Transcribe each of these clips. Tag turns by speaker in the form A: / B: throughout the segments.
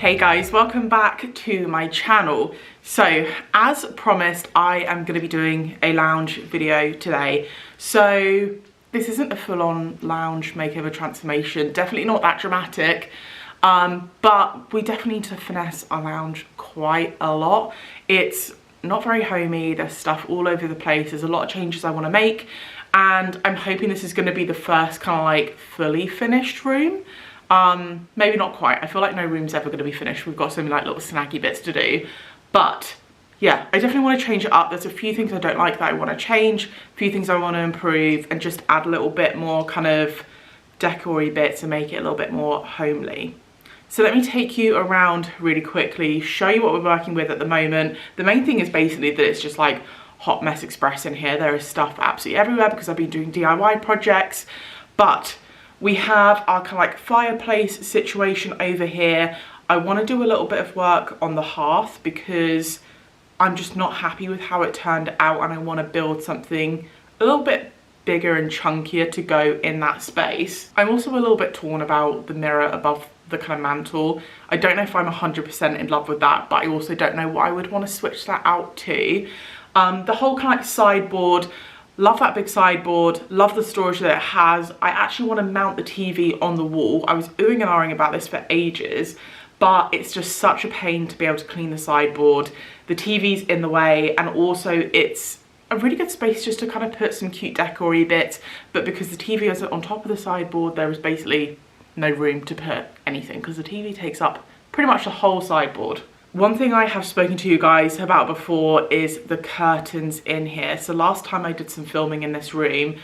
A: Hey guys, welcome back to my channel. So as promised, I am going to be doing a lounge video today. So this isn't a full-on lounge makeover transformation, definitely not that dramatic, but we definitely need to finesse our lounge quite a lot. It's not very homey, there's stuff all over the place, there's a lot of changes I want to make, and I'm hoping this is going to be the first kind of like fully finished room. Maybe not quite. I feel like no room's ever going to be finished. We've got so many like little snaggy bits to do. But yeah, I definitely want to change it up. There's a few things I don't like that I want to change, a few things I want to improve, and just add a little bit more kind of decor-y bits and make it a little bit more homely. So let me take you around really quickly, show you what we're working with at the moment. The main thing is basically that it's just like hot mess express in here. There is stuff absolutely everywhere because I've been doing DIY projects, but we have our kind of like fireplace situation over here. I want to do a little bit of work on the hearth because I'm just not happy with how it turned out, and I want to build something a little bit bigger and chunkier to go in that space. I'm also a little bit torn about the mirror above the kind of mantle. I don't know if I'm 100% in love with that, but I also don't know what I would want to switch that out to. The whole kind of like sideboard, love that big sideboard, love the storage that it has. I actually want to mount the TV on the wall. I was oohing and ahhing about this for ages, but it's just such a pain to be able to clean the sideboard. The TV's in the way, and also it's a really good space just to kind of put some cute decor-y bits, but because the TV is on top of the sideboard, there is basically no room to put anything because the TV takes up pretty much the whole sideboard. One thing I have spoken to you guys about before is the curtains in here. So last time I did some filming in this room,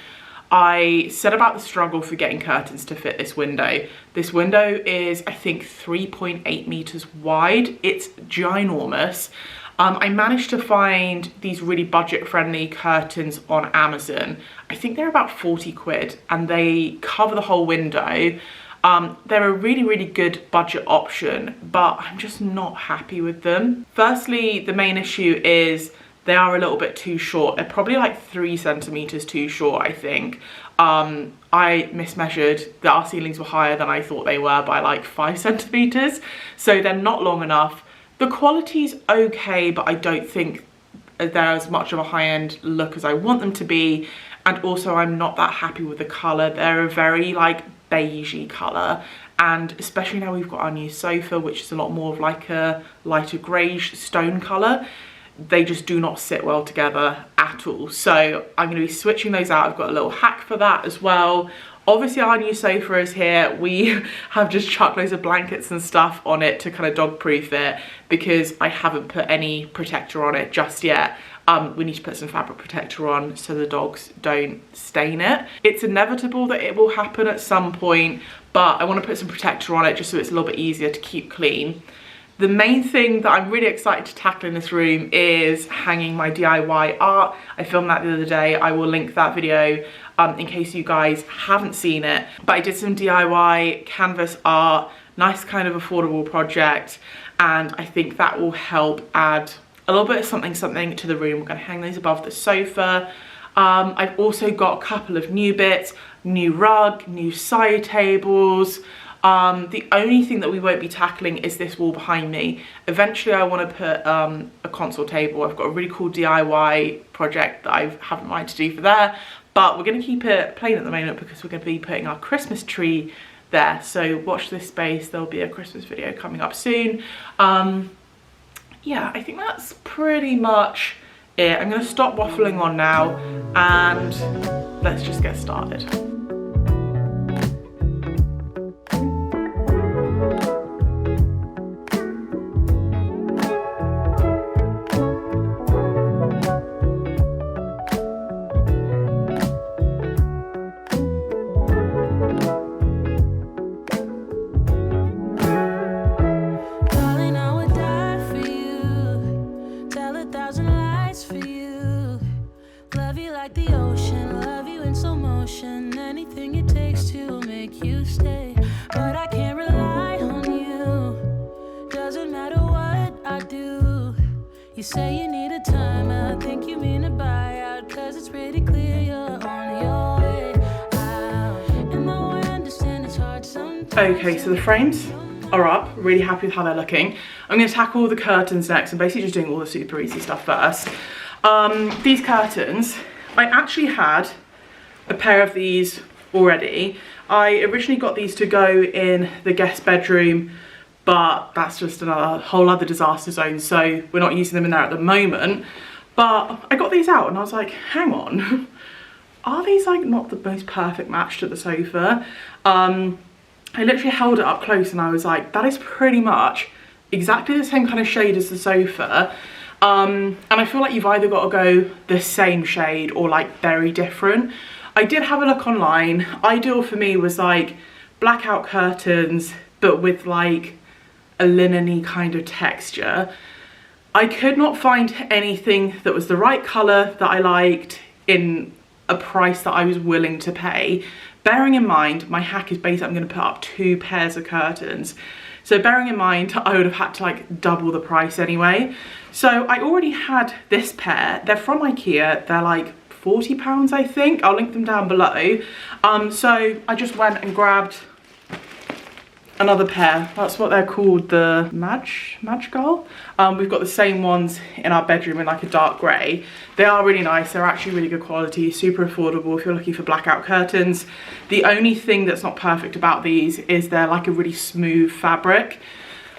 A: I said about the struggle for getting curtains to fit this window. This window is, I think, 3.8 meters wide. It's ginormous. I managed to find these really budget-friendly curtains on Amazon. I think they're about 40 quid and they cover the whole window. They're a really, really good budget option, but I'm just not happy with them. Firstly, the main issue is they are a little bit too short. They're probably like 3 centimeters too short, I think. I mismeasured that our ceilings were higher than I thought they were by like 5 centimeters. So they're not long enough. The quality's okay, but I don't think they're as much of a high-end look as I want them to be. And also I'm not that happy with the color. They're a very like beigey color, and especially now we've got our new sofa, which is a lot more of like a lighter greyish stone color, they just do not sit well together at all. So I'm going to be switching those out. I've got a little hack for that as well. Obviously our new sofa is here. We have just chucked loads of blankets and stuff on it to kind of dog proof it because I haven't put any protector on it just yet. We need to put some fabric protector on so the dogs don't stain it. It's inevitable that it will happen at some point, but I want to put some protector on it just so it's a little bit easier to keep clean. The main thing that I'm really excited to tackle in this room is hanging my DIY art. I filmed that the other day. I will link that video in case you guys haven't seen it. But I did some DIY canvas art, nice kind of affordable project, and I think that will help add a little bit of something to the room. We're going to hang those above the sofa. I've also got a couple of new bits, new rug, new side tables. The only thing that we won't be tackling is this wall behind me. Eventually I want to put a console table. I've got a really cool DIY project that I haven't mind to do for there, but we're going to keep it plain at the moment because we're going to be putting our Christmas tree there. So watch this space, there'll be a Christmas video coming up soon. Yeah, I think that's pretty much it. I'm going to stop waffling on now and let's just get started.
B: You say you need a time, I think you mean a buyout, 'cause it's pretty clear you're on your way out. And though I understand it's hard sometimes.
A: Okay, so the frames are up, really happy with how they're looking. I'm going to tackle all the curtains next and basically just doing all the super easy stuff first. These curtains, I actually had a pair of these already. I originally got these to go in the guest bedroom, but that's just another whole other disaster zone, so we're not using them in there at the moment. But I got these out and I was like, hang on, are these like not the most perfect match to the sofa? I literally held it up close and I was like, that is pretty much exactly the same kind of shade as the sofa. And I feel like you've either got to go the same shade or like very different. I did have a look online. Ideal for me was like blackout curtains, but with like a linen-y kind of texture. I could not find anything that was the right colour that I liked in a price that I was willing to pay. Bearing in mind, my hack is basically I'm going to put up 2 pairs of curtains. So bearing in mind, I would have had to like double the price anyway. So I already had this pair. They're from IKEA. They're like £40, I think. I'll link them down below. So I just went and grabbed another pair. That's what they're called, the 𝐷𝐻𝐻𝐿. We've got the same ones in our bedroom in like a dark grey. They are really nice. They're actually really good quality, super affordable if you're looking for blackout curtains. The only thing that's not perfect about these is they're like a really smooth fabric.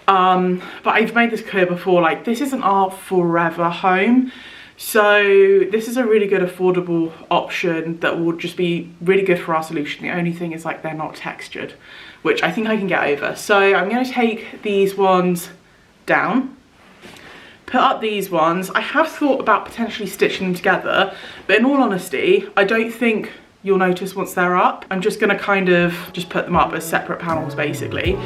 A: But I've made this clear before, like this isn't our forever home. So this is a really good affordable option that will just be really good for our solution. The only thing is like they're not textured, which I think I can get over. So I'm going to take these ones down, put up these ones. I have thought about potentially stitching them together, but in all honesty, I don't think you'll notice once they're up. I'm just going to kind of just put them up as separate panels basically.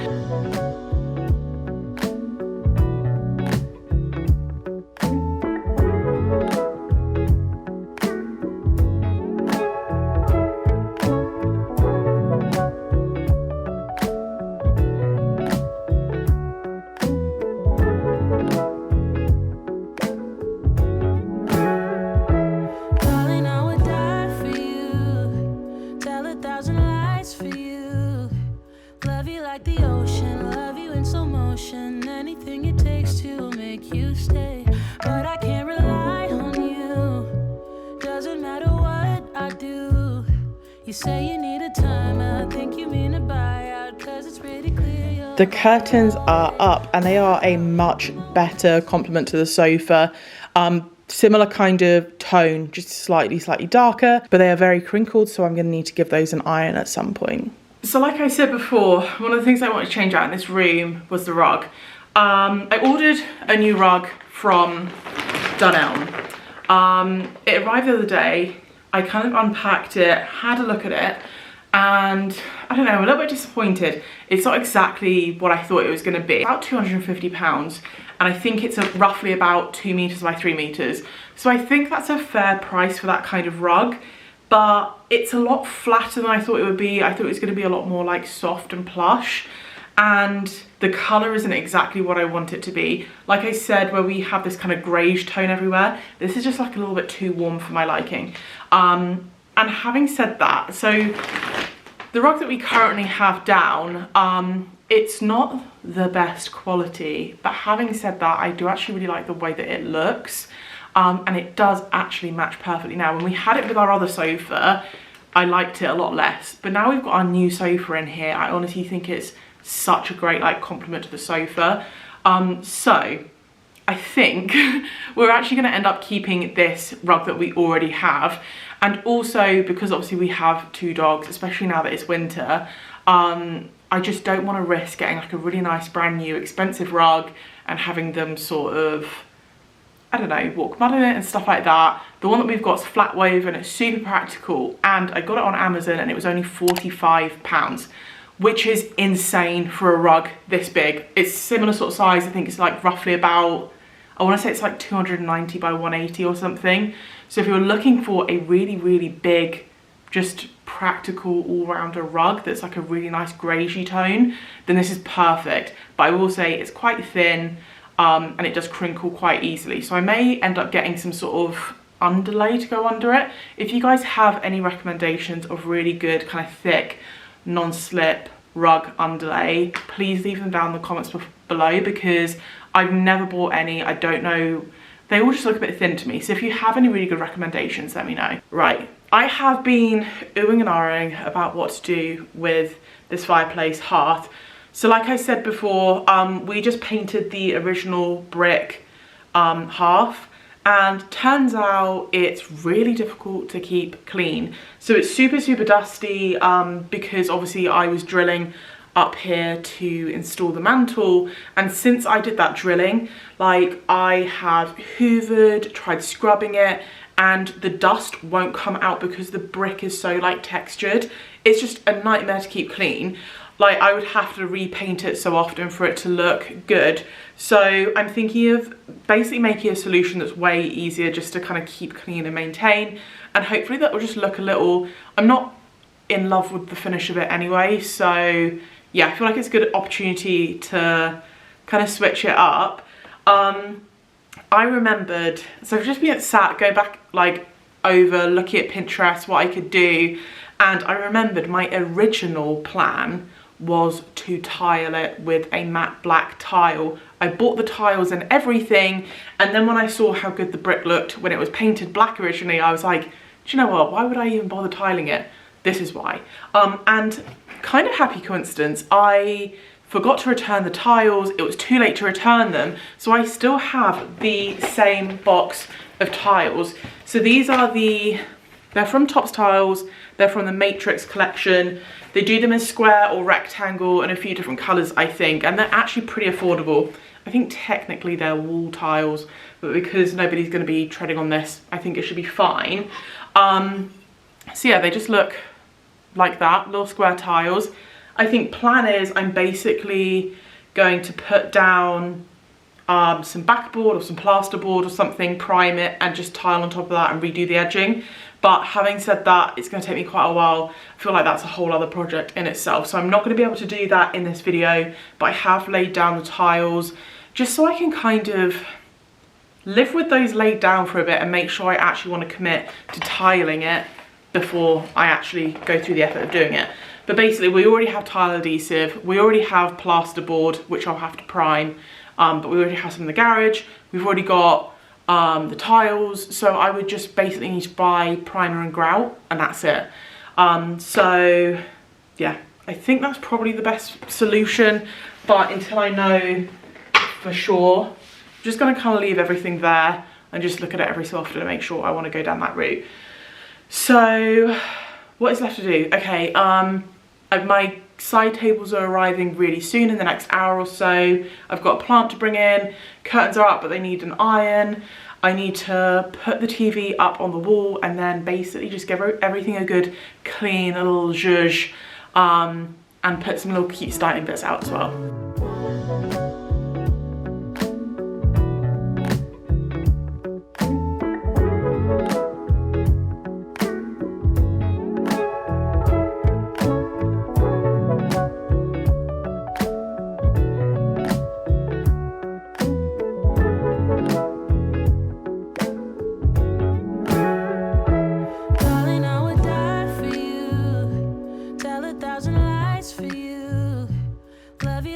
B: You say you need a time, I think you mean a buyout, 'cause it's pretty clear.
A: The curtains are up and they are a much better complement to the sofa. Similar kind of tone, just slightly darker, but they are very crinkled, so I'm going to need to give those an iron at some point. So like I said before, one of the things I wanted to change out in this room was the rug. I ordered a new rug from Dunelm. It arrived the other day. I kind of unpacked it, had a look at it, and I don't know, I'm a little bit disappointed. It's not exactly what I thought it was going to be. About £250, and I think it's roughly about 2 meters by 3 meters. So I think that's a fair price for that kind of rug, but it's a lot flatter than I thought it would be. I thought it was going to be a lot more like soft and plush, and the colour isn't exactly what I want it to be. Like I said, where we have this kind of greyish tone everywhere, this is just like a little bit too warm for my liking. And having said that, so the rug that we currently have down, it's not the best quality, but having said that, I do actually really like the way that it looks, and it does actually match perfectly now. When we had it with our other sofa, I liked it a lot less, but now we've got our new sofa in here, I honestly think it's such a great like complement to the sofa. So I think we're actually going to end up keeping this rug that we already have, and also because obviously we have 2 dogs, especially now that it's winter, I just don't want to risk getting like a really nice brand new expensive rug and having them sort of, I don't know, walk mud in it and stuff like that. The one that we've got is flat woven, it's super practical, and I got it on Amazon and it was only £45, which is insane for a rug this big. It's similar sort of size. I think it's like roughly about, I want to say it's like 290 by 180 or something. So if you're looking for a really, really big, just practical all-rounder rug that's like a really nice greyish tone, then this is perfect. But I will say it's quite thin, and it does crinkle quite easily. So I may end up getting some sort of underlay to go under it. If you guys have any recommendations of really good kind of thick, non-slip rug underlay, please leave them down in the comments below, because I've never bought any. I don't know, they all just look a bit thin to me. So if you have any really good recommendations, let me know. Right, I have been oohing and ahhing about what to do with this fireplace hearth. So like I said before, we just painted the original brick hearth, and turns out it's really difficult to keep clean. So it's super dusty, because obviously I was drilling up here to install the mantle, and since I did that drilling, like, I have hoovered, tried scrubbing it, and the dust won't come out because the brick is so like textured. It's just a nightmare to keep clean. Like, I would have to repaint it so often for it to look good. So I'm thinking of basically making a solution that's way easier just to kind of keep clean and maintain, and hopefully that will just look a little, I'm not in love with the finish of it anyway, so yeah, I feel like it's a good opportunity to kind of switch it up. I remembered, so I've just been go back like over looking at Pinterest, what I could do, and I remembered my original plan was to tile it with a matte black tile. I bought the tiles and everything, and then when I saw how good the brick looked when it was painted black originally, I was like, do you know what, why would I even bother tiling it? This is why. And kind of happy coincidence, I forgot to return the tiles. It was too late to return them, so I still have the same box of tiles. So these are they're from Topps Tiles, they're from the Matrix collection. They do them in square or rectangle and a few different colours, I think, and they're actually pretty affordable. I think technically they're wall tiles, but because nobody's going to be treading on this, I think it should be fine. So yeah, they just look like that, little square tiles. I think plan is I'm basically going to put down some backboard or some plasterboard or something, prime it, and just tile on top of that and redo the edging. But having said that, it's going to take me quite a while. I feel like that's a whole other project in itself, so I'm not going to be able to do that in this video, but I have laid down the tiles just so I can kind of live with those laid down for a bit and make sure I actually want to commit to tiling it before I actually go through the effort of doing it. But basically, we already have tile adhesive, we already have plasterboard, which I'll have to prime, but we already have some in the garage. We've already got the tiles, so I would just basically need to buy primer and grout, and that's it. So yeah, I think that's probably the best solution, but until I know for sure, I'm just going to kind of leave everything there and just look at it every so often to make sure I want to go down that route. So what is left to do? Okay, my side tables are arriving really soon, in the next hour or so. I've got a plant to bring in, curtains are up but they need an iron. I need to put the TV up on the wall and then basically just give everything a good clean, a little zhuzh, and put some little cute styling bits out as well.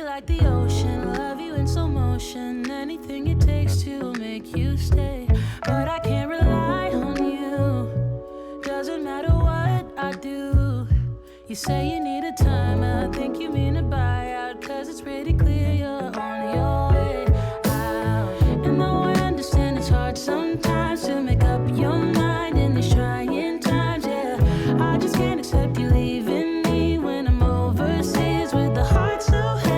B: Like the ocean, love you in slow motion, anything it takes to make you stay. But I can't rely on you, doesn't matter what I do. You say you need a time, I think you mean a buyout, cause it's pretty clear you're on your way out. And though I understand it's hard sometimes to make up your mind in these trying times, yeah, I just can't accept you leaving me when I'm overseas with the heart so heavy.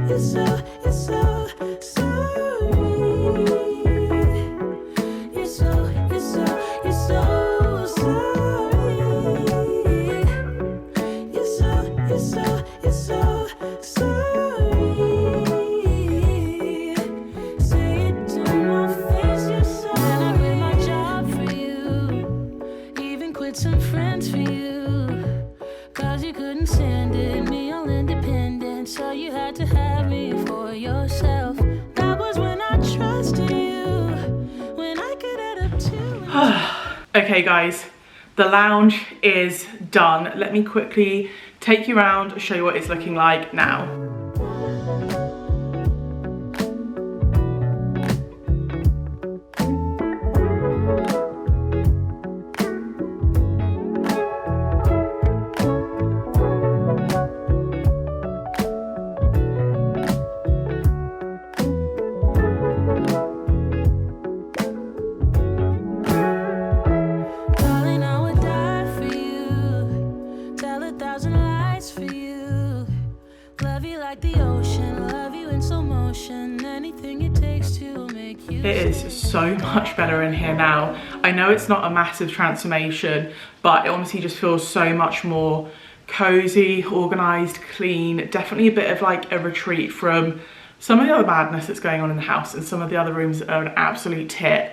B: You're so sorry. once for you, 'cause you couldn't stand it, me all independent, so you had to have me for yourself. That was when I trusted you, when I could add up to.
A: Okay guys, the lounge is done. Let me quickly take you around, show you what it's looking like now. It is so much better in here now. I know it's not a massive transformation, but it honestly just feels so much more cozy, organized, clean. Definitely a bit of like a retreat from some of the other madness that's going on in the house, and some of the other rooms are an absolute tit.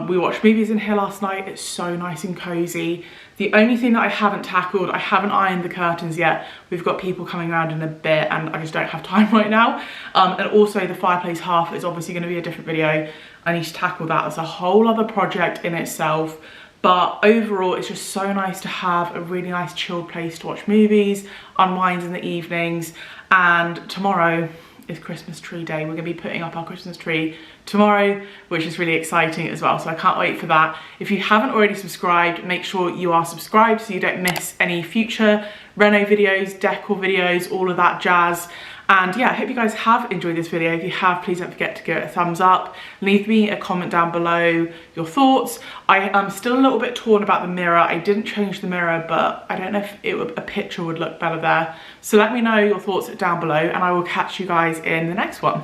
A: We watched movies in here last night. It's so nice and cozy. The only thing that I haven't tackled, I haven't ironed the curtains yet. We've got people coming around in a bit and I just don't have time right now. And also the fireplace half is obviously going to be a different video. I need to tackle that. It's a whole other project in itself. But overall, it's just so nice to have a really nice chilled place to watch movies, unwind in the evenings. And tomorrow is Christmas tree day. We're gonna be putting up our Christmas tree tomorrow, which is really exciting as well. So I can't wait for that. If you haven't already subscribed, make sure you are subscribed so you don't miss any future reno videos, decor videos, all of that jazz. And yeah, I hope you guys have enjoyed this video. If you have, please don't forget to give it a thumbs up. Leave me a comment down below your thoughts. I am still a little bit torn about the mirror. I didn't change the mirror, but I don't know if a picture would look better there. So let me know your thoughts down below and I will catch you guys in the next one.